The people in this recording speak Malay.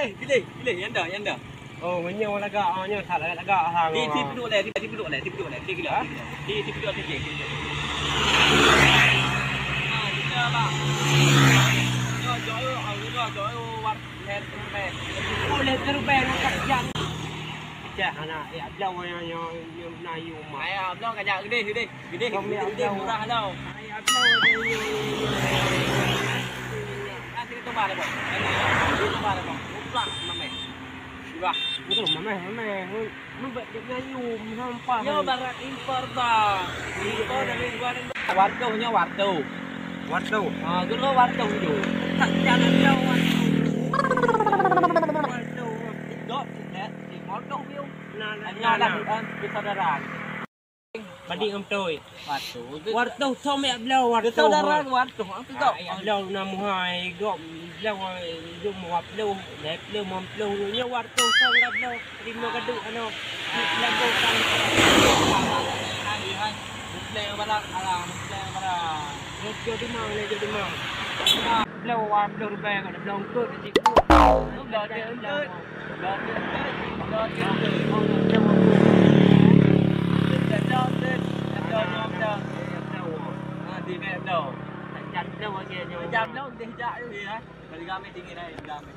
pilih yang dah. Oh, menyo laga, nyo tak laga hang. Di duduk le, di duduk le. Di kilo. Di duduk di. Kita lah. Jauh war head rupee. Oh, le rupee nak kajian. Cak anak, belau yang nayu mah. Ayah, belau kajak gede. Murah dah. Ayah belau Nanti kita bar apa? Mutlak mame. Diba? Itu mame. Mun buat dia nayu sampah. Nyo barat impor ba. Impor dari luar warto. Dulu warto tu. Tak jalan jauh warto. Dok, di warto view. Nah, bersaudara. Banding am tôi. Warto Thom mẹ belau warto. Bersaudara warto. Aku kau. Belau nam hai gom belau jum wap belau lep belau mom belau nya warto thom ra belau rimno kadu ano. Lago kan. Hai. Muslim barak alam, Muslim barak. Jadi mang. Belau wap belau rupee kan belau kut cik. Dah dia. Di mẹ đâu Chặt đâu ở kia nhau. chạm đâu thì chạy gì hả? Mày đi ra mày đi nghe này, đi ra mày.